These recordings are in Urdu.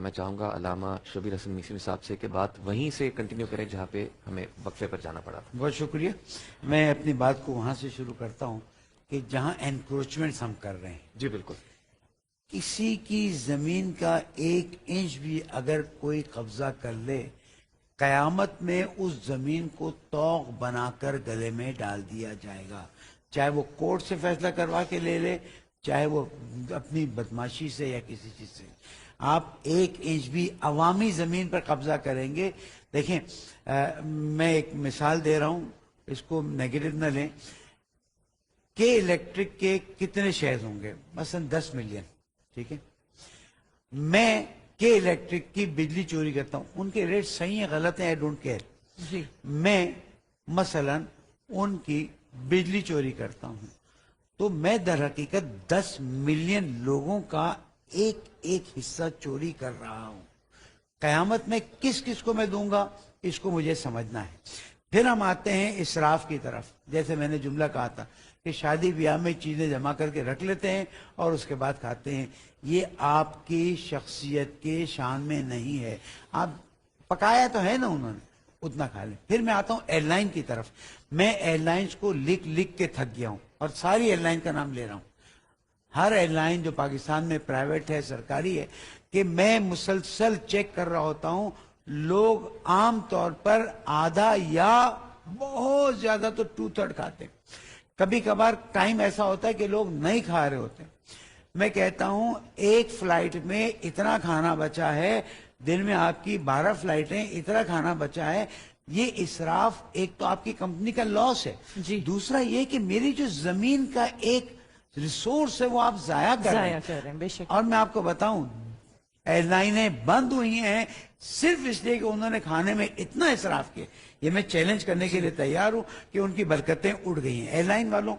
میں چاہوں گا علامہ شبیر حسن میثمی صاحب سے کہ بات وہیں سے کنٹینیو کریں جہاں پہ ہمیں وقفے پر جانا پڑا. بہت شکریہ. میں اپنی بات کو وہاں سے شروع کرتا ہوں کہ جہاں انکروچمنٹس ہم کر رہے ہیں. جی بالکل. کسی کی زمین کا 1 انچ بھی اگر کوئی قبضہ کر لے، قیامت میں اس زمین کو طوق بنا کر گلے میں ڈال دیا جائے گا. چاہے وہ کورٹ سے فیصلہ کروا کے لے لے، چاہے وہ اپنی بدماشی سے یا کسی چیز سے. آپ 1 انچ بھی عوامی زمین پر قبضہ کریں گے. دیکھیں میں ایک مثال دے رہا ہوں، اس کو نیگیٹو نہ لیں. کہ الیکٹرک کے کتنے شیئرز ہوں گے؟ مثلا 10 ملین. ٹھیک ہے، میں کہ الیکٹرک کی بجلی چوری کرتا ہوں. ان کے ریٹ صحیح ہیں غلط ہیں، آئی ڈونٹ کیئر. جی میں مثلا ان کی بجلی چوری کرتا ہوں تو میں در حقیقت 10 ملین لوگوں کا ایک حصہ چوری کر رہا ہوں. قیامت میں کس کس کو میں دوں گا، اس کو مجھے سمجھنا ہے. پھر ہم آتے ہیں اسراف کی طرف. جیسے میں نے جملہ کہا تھا کہ شادی بیاہ میں چیزیں جمع کر کے رکھ لیتے ہیں اور اس کے بعد کھاتے ہیں. یہ آپ کی شخصیت کے شان میں نہیں ہے. آپ پکایا تو ہے نا انہوں نے، اتنا کھا لیں. پھر میں آتا ہوں ایئر لائن کی طرف. میں ایئر لائنز کو لکھ کے تھک گیا ہوں اور ساری ایئر لائن کا نام لے رہا ہوں. ہر ایئر لائن جو پاکستان میں پرائیویٹ ہے، سرکاری ہے، کہ میں مسلسل چیک کر رہا ہوتا ہوں. لوگ عام طور پر آدھا یا بہت زیادہ تو 2/3 کھاتے ہیں. کبھی کبھار ٹائم ایسا ہوتا ہے کہ لوگ نہیں کھا رہے ہوتے. میں کہتا ہوں ایک فلائٹ میں اتنا کھانا بچا ہے، دن میں آپ کی 12 فلائٹیں، اتنا کھانا بچا ہے. یہ اسراف ایک تو آپ کی کمپنی کا لاس ہے. جی. دوسرا یہ کہ میری جو زمین کا ایک ریسورس ہے وہ آپ ضائع کر رہے ہیں. بے شک. اور میں آپ کو بتاؤں ایئر لائنیں بند ہوئی ہیں صرف اس لیے کہ انہوں نے کھانے میں اتنا اسراف کیا. یہ میں چیلنج کرنے کے لیے تیار ہوں کہ ان کی برکتیں اڑ گئی ہیں. ایئر لائن والوں،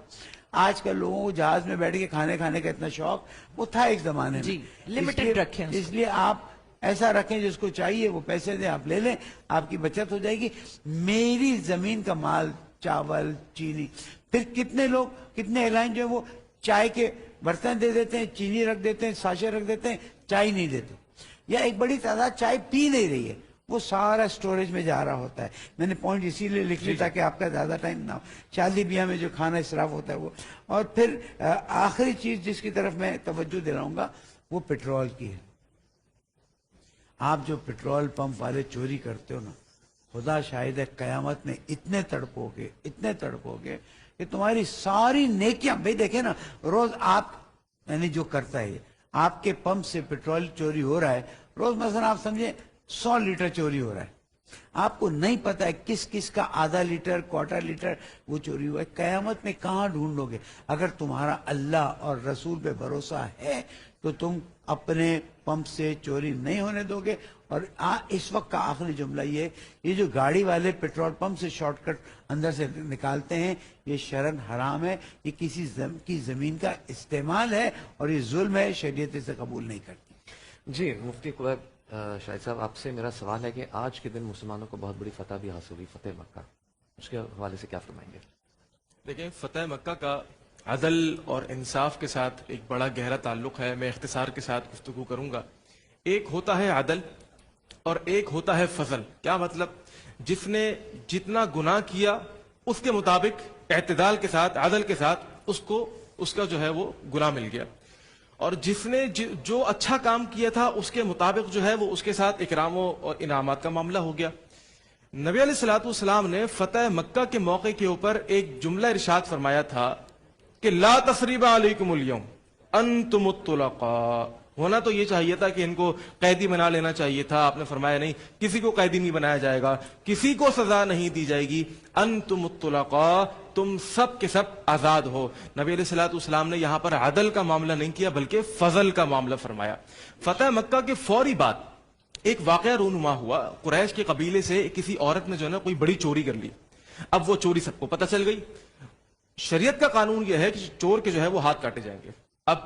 آج کل لوگوں کو جہاز میں بیٹھ کے کھانے کا اتنا شوق وہ تھا ایک زمانے میں. جی، limited رکھیں اس کو. اس لیے آپ ایسا رکھیں جس کو چاہیے وہ پیسے دیں، آپ لے لیں، آپ کی بچت ہو جائے گی. میری زمین کا مال، چاول، چینی. پھر کتنے لوگ، کتنے ایئر لائن جو ہے وہ چائے کے برتن دے دیتے ہیں، چینی رکھ دیتے ہیں، ساشے رکھ دیتے ہیں، چائے نہیں دیتے. یا ایک بڑی تعداد چائے پی نہیں رہی ہے، وہ سارا سٹوریج میں جا رہا ہوتا ہے. میں نے پوائنٹ اسی لیے لکھ لی تاکہ آپ کا زیادہ ٹائم نہ ہو. شادی بیاہ میں جو کھانا اسراف ہوتا ہے وہ. اور پھر آخری چیز جس کی طرف میں توجہ دلاؤں گا وہ پیٹرول کی ہے. آپ جو پیٹرول پمپ والے چوری کرتے ہو نا، خدا شاہد ہے قیامت میں اتنے تڑپو گے کہ تمہاری ساری نیکیاں. بھائی دیکھیں نا، روز آپ یعنی جو کرتا ہے آپ کے پمپ سے پیٹرول چوری ہو رہا ہے، روز مثلا آپ سمجھیں 100 لیٹر چوری ہو رہا ہے. آپ کو نہیں پتا ہے کس کس کا آدھا لیٹر، کوارٹر لیٹر وہ چوری ہوا ہے. قیامت میں کہاں ڈھونڈو گے؟ اگر تمہارا اللہ اور رسول پہ بھروسہ ہے تو تم اپنے پمپ سے چوری نہیں ہونے دو گے. اور اس وقت کا آخری جملہ یہ جو گاڑی والے پیٹرول پمپ سے شارٹ کٹ اندر سے نکالتے ہیں، یہ شرعاً حرام ہے. یہ کسی کی زمین کا استعمال ہے اور یہ ظلم ہے، شریعت اسے قبول نہیں کرتی. جی مفتی قبیب شاہد صاحب، آپ سے میرا سوال ہے کہ آج کے دن مسلمانوں کو بہت بڑی فتح بھی حاصل ہوئی، فتح مکہ. اس کے حوالے سے کیا فرمائیں گے؟ دیکھیں، فتح مکہ کا عدل اور انصاف کے ساتھ ایک بڑا گہرا تعلق ہے. میں اختصار کے ساتھ گفتگو کروں گا. ایک ہوتا ہے عدل اور ایک ہوتا ہے فضل. کیا مطلب؟ جس نے جتنا گناہ کیا اس کے مطابق اعتدال کے ساتھ، عدل کے ساتھ اس کا جو ہے وہ گناہ مل گیا. اور جس نے جو اچھا کام کیا تھا اس کے مطابق جو ہے وہ اس کے ساتھ اکرام اور انعامات کا معاملہ ہو گیا. نبی علیہ الصلوۃ والسلام نے فتح مکہ کے موقع کے اوپر ایک جملہ ارشاد فرمایا تھا کہ لا تثریب علیکم اليوم انتم الطلقاء. ہونا تو یہ چاہیے تھا کہ ان کو قیدی بنا لینا چاہیے تھا. آپ نے فرمایا نہیں، کسی کو قیدی نہیں بنایا جائے گا، کسی کو سزا نہیں دی جائے گی. انتم الطلقاء، تم سب کے سب آزاد ہو. نبی علیہ الصلوۃ والسلام نے یہاں پر عدل کا معاملہ نہیں کیا بلکہ فضل کا معاملہ فرمایا. فتح مکہ کے فوری بعد ایک واقعہ رونما ہوا. قریش کے قبیلے سے کسی عورت نے جو ہے نا کوئی بڑی چوری کر لی. اب وہ چوری سب کو پتہ چل گئی. شریعت کا قانون یہ ہے کہ چور کے جو ہے وہ ہاتھ کاٹے جائیں گے. اب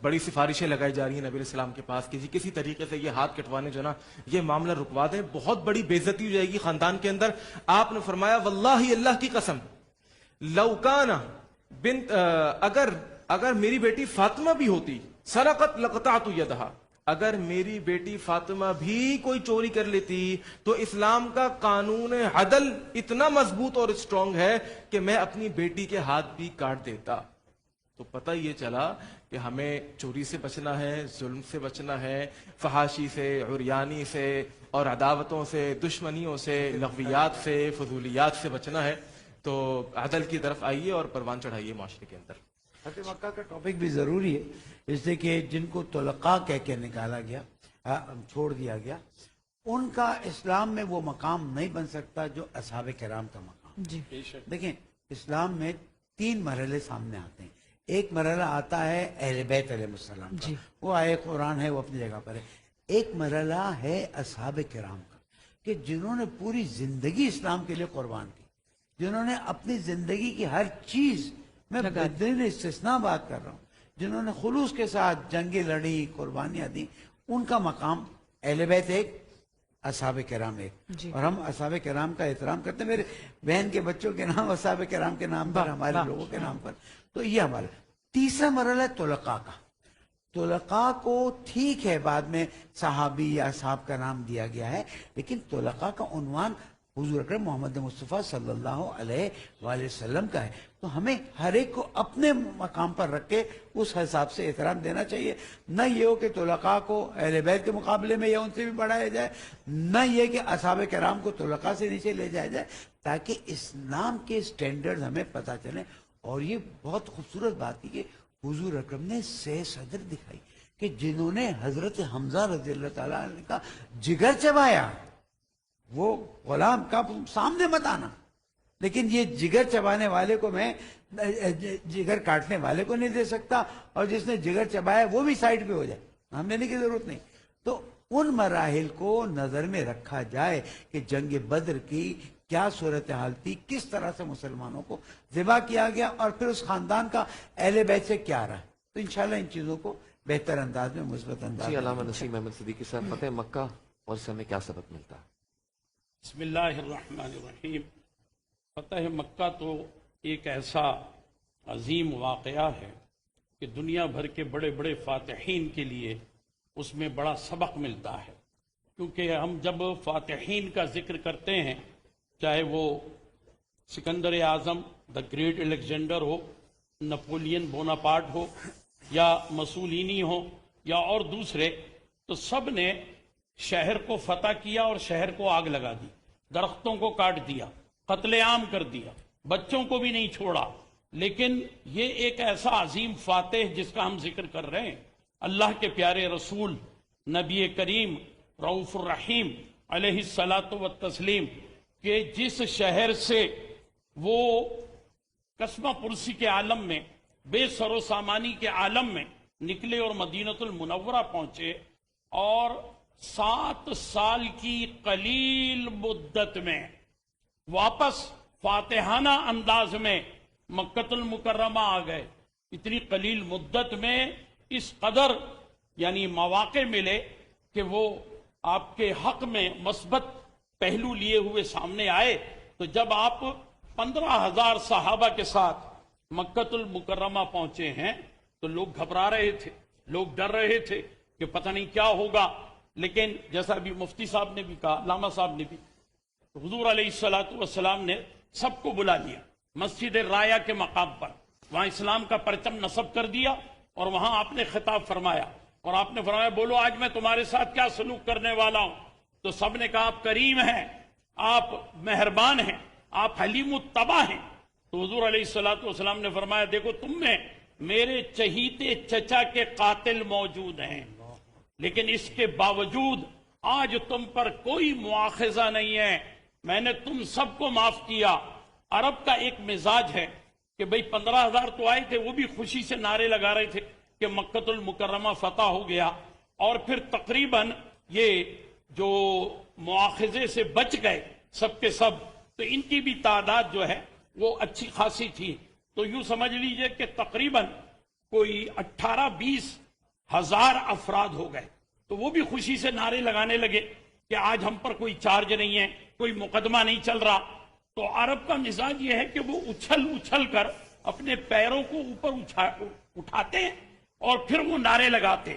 بڑی سفارشیں لگائی جا رہی ہیں نبی علیہ السلام کے پاس، کسی طریقے سے یہ ہاتھ کٹوانے جو نا یہ معاملہ رکوا دیں، بہت بڑی بے عزتی ہو جائے گی خاندان کے اندر. آپ نے فرمایا واللہ، اللہ کی قسم، لو کان بنت، اگر میری بیٹی فاطمہ بھی ہوتی، سرقت لقطعت یدہا، اگر میری بیٹی فاطمہ بھی کوئی چوری کر لیتی تو اسلام کا قانون عدل اتنا مضبوط اور اسٹرانگ ہے کہ میں اپنی بیٹی کے ہاتھ بھی کاٹ دیتا. تو پتہ یہ چلا کہ ہمیں چوری سے بچنا ہے, ظلم سے بچنا ہے, فحاشی سے, عریانی سے اور عداوتوں سے, دشمنیوں سے, لغویات سے, فضولیات سے بچنا ہے. تو عدل کی طرف آئیے اور پروان چڑھائیے معاشرے کے اندر. فتح مکہ کا ٹاپک بھی ضروری ہے, اس لیے کہ جن کو طلقاء کہہ کے نکالا گیا, چھوڑ دیا گیا, ان کا اسلام میں وہ مقام نہیں بن سکتا جو اصحاب کرام کا مقام. جی دیکھیں, اسلام میں 3 مرحلے سامنے آتے ہیں. ایک مرحلہ آتا ہے اہل بیت علیہ السلام کا, وہ آئے قرآن ہے, وہ اپنی جگہ پر ہے. ایک مرحلہ ہے اصحاب کرام کا, کہ جنہوں نے پوری زندگی اسلام کے لیے قربان کی, جنہوں نے اپنی زندگی کی ہر چیز, میں بدون استثناء بات کر رہا ہوں, جنہوں نے خلوص کے ساتھ جنگیں لڑی, قربانیاں دی, ان کا مقام اہل بیت ایک, اصحاب کرام ایک. اور ہم اصحاب کرام کا احترام کرتے ہیں. میرے بہن کے بچوں کے نام اصحاب کرام کے نام پر, ہمارے لوگوں کے نام پر. تو یہ ہمارا تیسرا مرحلہ ہے طلقاء کا. طلقاء کو ٹھیک ہے بعد میں صحابی یا اصحاب کا نام دیا گیا ہے, لیکن طلقاء کا عنوان حضور اکرم محمد مصطفیٰ صلی اللہ علیہ وآلہ وسلم کا ہے. تو ہمیں ہر ایک کو اپنے مقام پر رکھ کے اس حساب سے احترام دینا چاہیے. نہ یہ ہو کہ طلقاء کو اہل بیت کے مقابلے میں یا ان سے بھی بڑھایا جائے, نہ یہ کہ اصحاب کرام کو طلقاء سے نیچے لے جایا جائے, تاکہ اسلام کے سٹینڈرڈ ہمیں پتہ چلیں. اور یہ بہت خوبصورت بات تھی کہ حضور اکرم نے سہ صدر دکھائی, کہ جنہوں نے حضرت حمزہ رضی اللہ تعالیٰ عنہ کا جگر چبایا, وہ غلام کا سامنے مت آنا, لیکن یہ جگر چبانے والے کو میں جگر کاٹنے والے کو نہیں دے سکتا, اور جس نے جگر چبایا وہ بھی سائڈ پہ ہو جائے, ہم لینے کی ضرورت نہیں. تو ان مراحل کو نظر میں رکھا جائے کہ جنگ بدر کی کیا صورتحال تھی, کس طرح سے مسلمانوں کو ذبح کیا گیا, اور پھر اس خاندان کا اہل بیت سے کیا رہا. تو انشاءاللہ ان چیزوں کو بہتر انداز میں, مثبت انداز جی میں. علامہ نسیم احمد صدیقی صاحب, فتح مکہ اور اس سے ہمیں کیا سبق ملتا ہے؟ بسم اللہ الرحمن الرحیم. فتح مکہ تو ایک ایسا عظیم واقعہ ہے کہ دنیا بھر کے بڑے بڑے فاتحین کے لیے اس میں بڑا سبق ملتا ہے. کیونکہ ہم جب فاتحین کا ذکر کرتے ہیں, چاہے وہ سکندر اعظم دا گریٹ الیگزینڈر ہو, نپولین بوناپارٹ ہو, یا مسولینی ہو, یا اور دوسرے, تو سب نے شہر کو فتح کیا اور شہر کو آگ لگا دی, درختوں کو کاٹ دیا, قتل عام کر دیا, بچوں کو بھی نہیں چھوڑا. لیکن یہ ایک ایسا عظیم فاتح جس کا ہم ذکر کر رہے ہیں, اللہ کے پیارے رسول نبی کریم رؤوف الرحیم علیہ الصلاۃ والتسلیم, کہ جس شہر سے وہ قسمہ پرسی کے عالم میں, بے سر و سامانی کے عالم میں نکلے اور مدینۃ المنورہ پہنچے, اور 7 سال کی قلیل مدت میں واپس فاتحانہ انداز میں مکۃ المکرمہ آ گئے. اتنی قلیل مدت میں اس قدر یعنی مواقع ملے کہ وہ آپ کے حق میں مثبت پہلو لیے ہوئے سامنے آئے. تو جب آپ 15,000 صحابہ کے ساتھ مکۃ المکرمہ پہنچے ہیں تو لوگ گھبرا رہے تھے, لوگ ڈر رہے تھے کہ پتہ نہیں کیا ہوگا. لیکن جیسا بھی مفتی صاحب نے بھی کہا, علامہ صاحب نے بھی, حضور علیہ الصلاۃ والسلام نے سب کو بلا لیا مسجد رایا کے مقام پر, وہاں اسلام کا پرچم نصب کر دیا, اور وہاں آپ نے خطاب فرمایا, اور آپ نے فرمایا بولو آج میں تمہارے ساتھ کیا سلوک کرنے والا ہوں. تو سب نے کہا آپ کریم ہیں, آپ مہربان ہیں, آپ حلیم الطبع ہیں. تو حضور علیہ الصلاۃ والسلام نے فرمایا دیکھو تم میں میرے چہیتے چچا کے قاتل موجود ہیں, لیکن اس کے باوجود آج تم پر کوئی مواخذہ نہیں ہے, میں نے تم سب کو معاف کیا. عرب کا ایک مزاج ہے کہ بھئی 15,000 تو آئے تھے, وہ بھی خوشی سے نعرے لگا رہے تھے کہ مکۃ المکرمہ فتح ہو گیا, اور پھر تقریباً یہ جو مواخذے سے بچ گئے سب کے سب, تو ان کی بھی تعداد جو ہے وہ اچھی خاصی تھی. تو یوں سمجھ لیجئے کہ تقریباً کوئی 18-20 ہزار افراد ہو گئے. تو وہ بھی خوشی سے نعرے لگانے لگے کہ آج ہم پر کوئی چارج نہیں ہے, کوئی مقدمہ نہیں چل رہا. تو عرب کا مزاج یہ ہے کہ وہ اچھل اچھل کر اپنے پیروں کو اوپر اٹھاتے ہیں اور پھر وہ نعرے لگاتے.